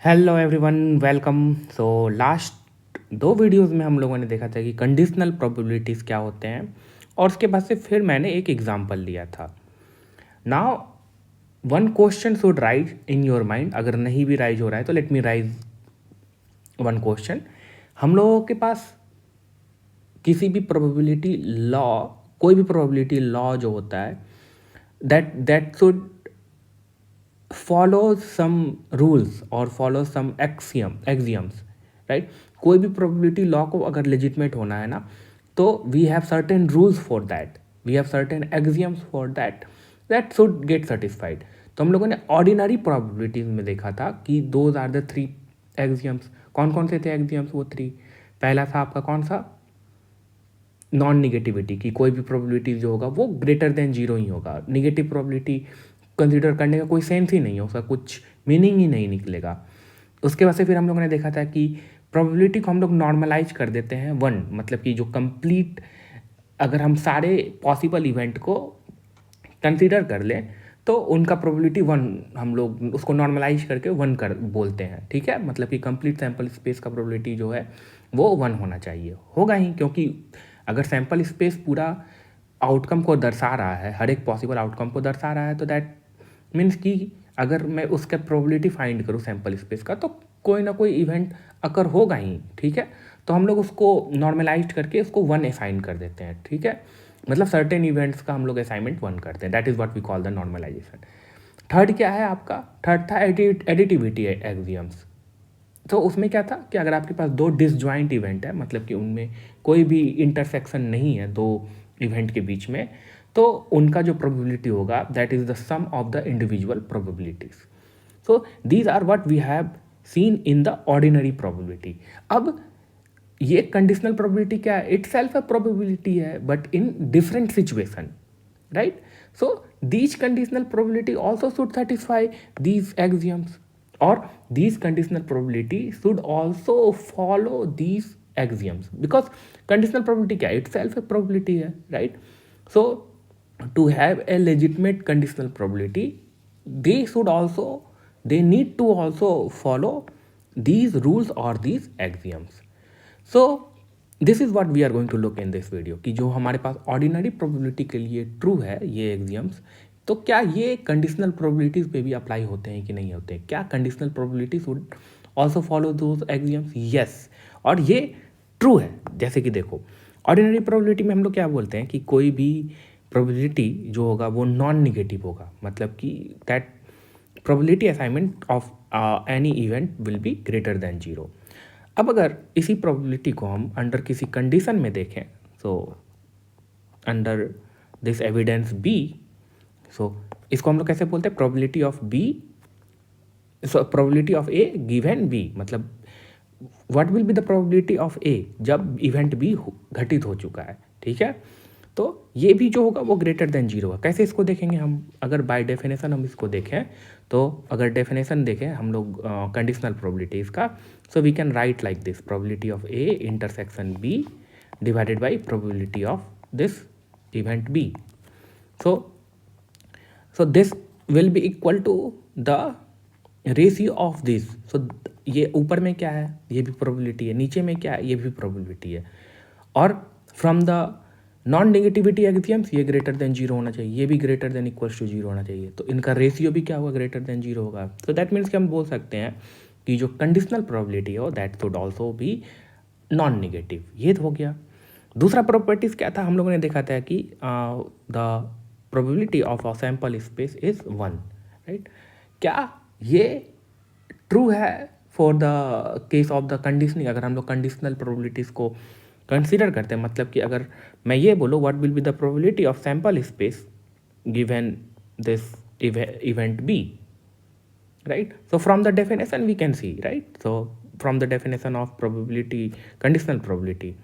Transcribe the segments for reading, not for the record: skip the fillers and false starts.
Hello everyone, welcome. So last दो videos में हम लोगों ने देखा था कि कंडीशनल प्रोबेबिलिटीज़ क्या होते हैं, और उसके बाद से फिर मैंने एक एग्जांपल लिया था। Now one question should rise in your mind. अगर नहीं भी राइज हो रहा है तो let me rise one question. हम लोगों के पास किसी भी प्रोबेबिलिटी लॉ, कोई भी प्रोबेबिलिटी लॉ जो होता है, that should follow some rules or follow some axioms, right? कोई भी probability law को अगर legitimate होना है ना, तो we have certain rules for that, we have certain axioms for that should get satisfied. तो हम लोगों ने ordinary probabilities में देखा था कि those are the three axioms. कौन कौन से थे axioms? वो थ्री। पहला था आपका कौन सा? नॉन निगेटिविटी, की कोई भी प्रोबेबिलिटी जो होगा वो ग्रेटर देन जीरो ही होगा। निगेटिव प्रोबेबिलिटी कंसिडर करने का कोई सेंस ही नहीं है, उसका कुछ मीनिंग ही नहीं निकलेगा। उसके बाद से फिर हम लोगों ने देखा था कि प्रोबेबिलिटी को हम लोग नॉर्मलाइज कर देते हैं वन, मतलब कि जो कंप्लीट, अगर हम सारे पॉसिबल इवेंट को कंसिडर कर लें तो उनका प्रोबेबिलिटी वन, हम लोग उसको नॉर्मलाइज करके वन कर बोलते हैं। ठीक है, मतलब कि कंप्लीट सैम्पल स्पेस का प्रोबेबिलिटी जो है वो वन होना चाहिए, होगा ही, क्योंकि अगर सैम्पल स्पेस पूरा आउटकम को दर्शा रहा है, हर एक पॉसिबल आउटकम को दर्शा रहा है, तो दैट मीन्स कि अगर मैं उसका प्रोबेबिलिटी फाइंड करूँ सैम्पल स्पेस का, तो कोई ना कोई इवेंट अकर होगा ही। ठीक है, तो हम लोग उसको नॉर्मलाइज करके उसको वन असाइन कर देते हैं। ठीक है, मतलब सर्टेन इवेंट्स का हम लोग असाइनमेंट वन करते हैं। That is what we call the normalisation. Third क्या है आपका? थर्ड था एडिटिविटी एक्सियम्स। तो उसमें क्या था कि अगर आपके पास दो डिसजॉइंट इवेंट है, मतलब कि उनमें कोई भी इंटरसेक्शन नहीं है दो इवेंट के बीच में, तो उनका जो प्रोबेबिलिटी होगा that is the sum of the individual probabilities. So these are what we have seen in the ordinary probability. अब ये कंडीशनल प्रोबेबिलिटी क्या है? इट सेल्फ अ प्रोबेबिलिटी है, but in different situation, right? So these conditional probability also should satisfy these axioms, or these conditional probability should also follow these axioms, because conditional probability क्या है? Itself a probability है, right? So to have a legitimate conditional probability, they should also, they need to also follow these rules or these axioms. So this is what we are going to look in this video, कि जो हमारे पास ordinary probability के लिए true है ये exams, तो क्या ये कंडीशनल प्रोबेबिलिटीज़ पे भी अप्लाई होते हैं कि नहीं होते हैं? क्या conditional probabilities would also follow those exams? Yes, और ये ट्रू है। जैसे कि देखो, ऑर्डिनरी प्रोबेबिलिटी में हम लोग क्या बोलते हैं कि कोई भी प्रोबेबिलिटी जो होगा वो नॉन निगेटिव होगा, मतलब कि that probability assignment of any event will be greater than zero. अब अगर इसी प्रोबेबिलिटी को हम अंडर किसी कंडीशन में देखें, so under this evidence B, so इसको हम लोग कैसे बोलते हैं? Probability of B, so probability of A given B, मतलब what will be the probability of A जब इवेंट बी घटित हो चुका है। ठीक है, तो ये भी जो होगा वो ग्रेटर देन जीरो होगा। कैसे इसको देखेंगे हम? अगर बाय डेफिनेशन हम इसको देखें, तो अगर डेफिनेशन देखें हम लोग कंडीशनल प्रोबेबिलिटीज़ का, so we can write like this: probability of A intersection B divided by probability of this event B. So this will be equal to the ratio of this. So ये ऊपर में क्या है? ये भी probability है। नीचे में क्या है? ये भी प्रोबेबिलिटी है। और from the non negativity axioms ये ग्रेटर देन जीरो होना चाहिए, ये भी greater than equals to zero होना चाहिए, तो इनका रेशियो भी क्या होगा? ग्रेटर देन जीरो होगा। तो दैट मीन्स कि हम बोल सकते हैं कि जो कंडीशनल प्रोबेबिलिटी है दैट शुड ऑल्सो भी नॉन नेगेटिव। ये हो गया। दूसरा प्रॉपर्टीज क्या था? हम लोगों ने देखा था कि the probability of a sample space is one, right? क्या ये ट्रू है for the case of the conditioning? अगर हम लोग कंडीशनल प्रोबेबिलिटीज़ को कंसीडर करते हैं, मतलब कि अगर मैं ये बोलूँ what will be the probability of sample space given this event B, right? So from the definition we can see, right? So from the definition of probability, conditional probability,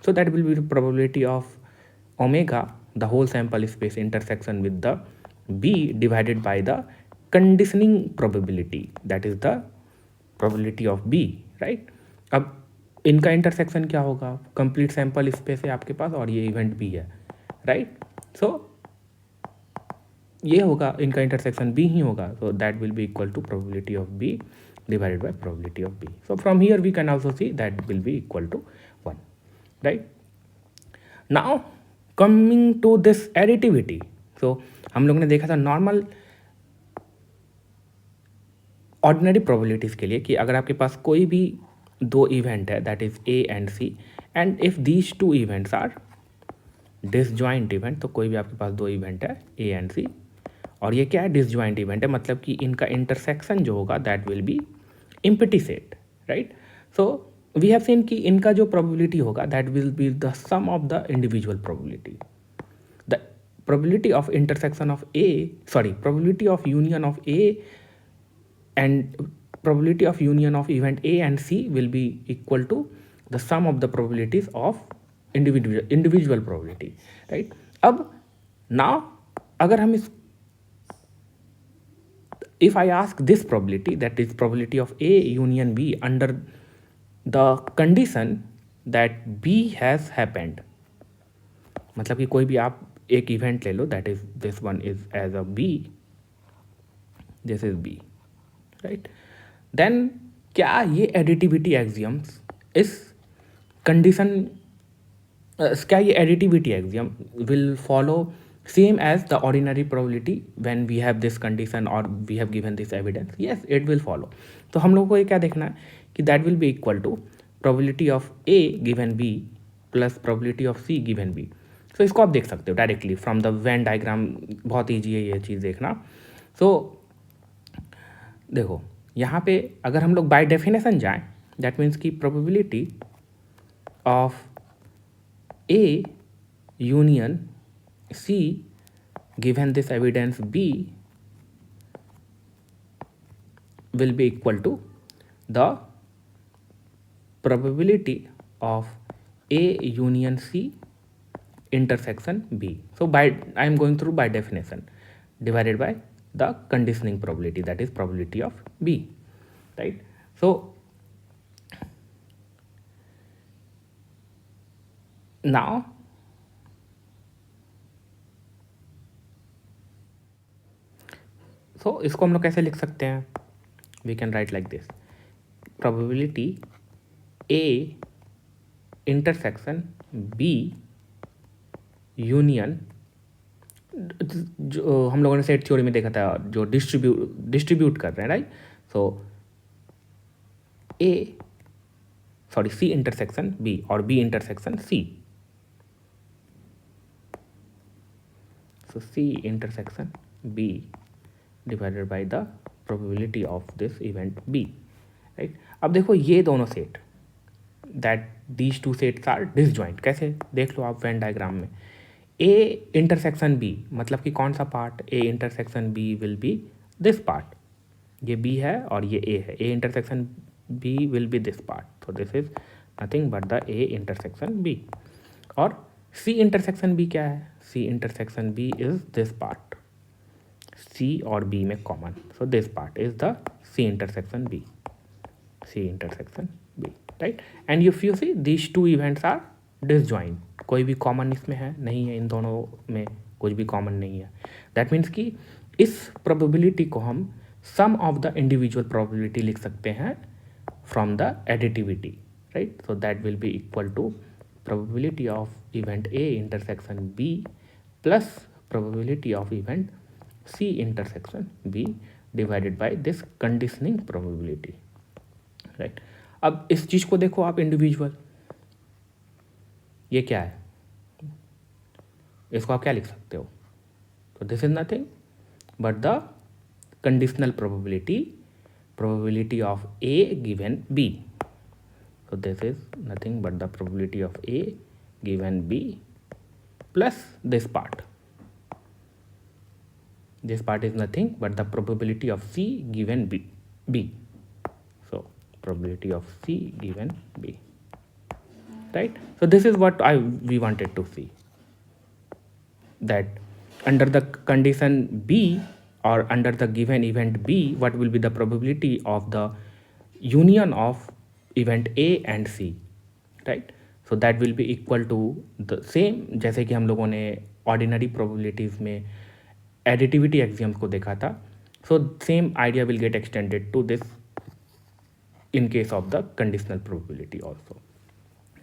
so that will be the probability of omega, the whole sample space intersection with the b divided by the conditioning probability, that is the probability of b, right? अब इनका intersection क्या होगा? Complete sample space है आपके पास और ये event भी है, राइट? सो ये होगा, इनका इंटरसेक्शन बी ही होगा, so that will be equal to probability of B divided by probability of B. So from here we can also see that will be equal to 1, right? Now coming to this additivity, so हम लोग ने देखा था normal ordinary probabilities के लिए कि अगर आपके पास कोई भी दो इवेंट है that is A and C, and if these two events are disjoint event, तो कोई भी आपके पास दो इवेंट है ए एंड सी, और ये क्या है, डिसजॉइंट इवेंट है, मतलब कि इनका इंटरसेक्शन जो होगा that will be empty set, right? So we have seen कि इनका जो प्रोबेबिलिटी होगा that will be the sum of the individual probability. The probability of intersection of A, sorry, probability of union of A and probability of union of event A and C will be equal to the sum of the probabilities of individual probability, right? अब now अगर हम इस if I ask this probability, that is probability of A union B under the condition that B has happened, मतलब कि कोई भी आप एक इवेंट ले लो that is this one is as a B, this is B, right? Then क्या ये एडिटिविटी एक्सियम्स इस कंडीशन, क्या ये additivity axiom will follow same as the ordinary probability when we have this condition और we have given this evidence? Yes, it will follow. तो हम लोग को ये क्या देखना है कि that will be equal to probability of A given B plus probability of C given B. तो इसको आप देख सकते हो directly from the Venn diagram, बहुत ईजी है ये चीज़ देखना. सो देखो यहाँ पे अगर हम लोग बाय डेफिनेशन जाएं दैट मीन्स कि probability of A union C given this evidence B will be equal to the probability of A union C intersection B. So by I am going through by definition divided by the conditioning probability, that is probability of B, right? So now इसको हम लोग कैसे लिख सकते हैं? We can write like this: probability A intersection B union, जो हम लोगों ने सेट थ्योरी में देखा था, जो डिस्ट्रीब्यूट कर रहे हैं, right? So A sorry C intersection B और B intersection C. So C intersection B divided by the probability of this event B, right? अब देखो ये दोनों set that these two sets are disjoint. कैसे देख लो आप वेन डायग्राम में, ए intersection B मतलब कि कौन सा part, A intersection B will be this part, ये बी है और ये ए है, A intersection B will be this part, तो this is nothing but the A intersection B. और सी इंटरसेक्शन बी क्या है? C intersection B is this part, C और बी में common, so this part is the C intersection B, C intersection B, right? And if you see these two events are disjoint, कोई भी common इसमें है नहीं है, इन दोनों में कुछ भी कॉमन नहीं है. दैट मीन्स कि इस प्रोबेबिलिटी को हम sum of the individual probability लिख सकते हैं from the additivity, right? So that will be equal to probability of event A intersection B plus probability of event C intersection B divided by this conditioning probability, right? अब इस चीज़ को देखो आप individual, ये क्या है, इसको आप क्या लिख सकते हो? तो this is nothing but the conditional probability of A given B. So this is nothing but the probability of A given B plus this part. This part is nothing but the probability of C given B. So probability of C given B. Right? So this is what we wanted to see. That under the condition B or under the given event B, what will be the probability of the union of event A and C, right? So that will be equal to the same, जैसे कि हम लोगों ने ordinary probabilities में additivity axioms को देखा था. So same idea will get extended to this in case of the conditional probability also,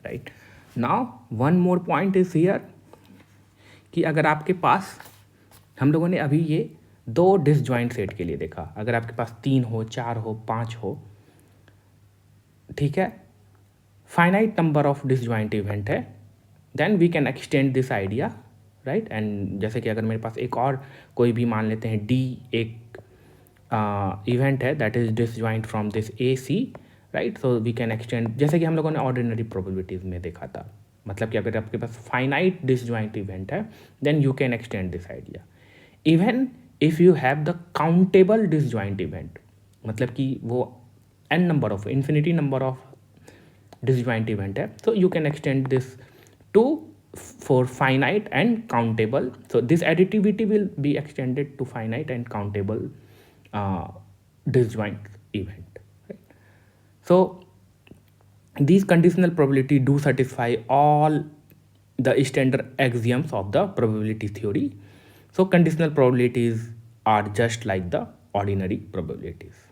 right? Now one more point is here कि अगर आपके पास, हम लोगों ने अभी ये दो डिसजॉइंट सेट के लिए देखा, अगर आपके पास 3 हो, 4 हो, 5 हो, ठीक है, finite number of disjoint event है, then we can extend this idea, right? And जैसे कि अगर मेरे पास एक और कोई भी मान लेते हैं डी एक इवेंट है that is disjoint from this A C, right? So we can extend, जैसे कि हम लोगों ने ऑर्डिनरी प्रोबेबिलिटीज़ में देखा था, मतलब कि अगर आपके पास फाइनाइट डिसजॉइंट इवेंट है then you can extend this idea. Even if you have the countable disjoint event, मतलब कि वो n number of infinity number of disjoint event है, so you can extend this to for finite and countable, so this additivity will be extended to finite and countable disjoint event, right? So these conditional probability do satisfy all the standard axioms of the probability theory, so conditional probabilities are just like the ordinary probabilities.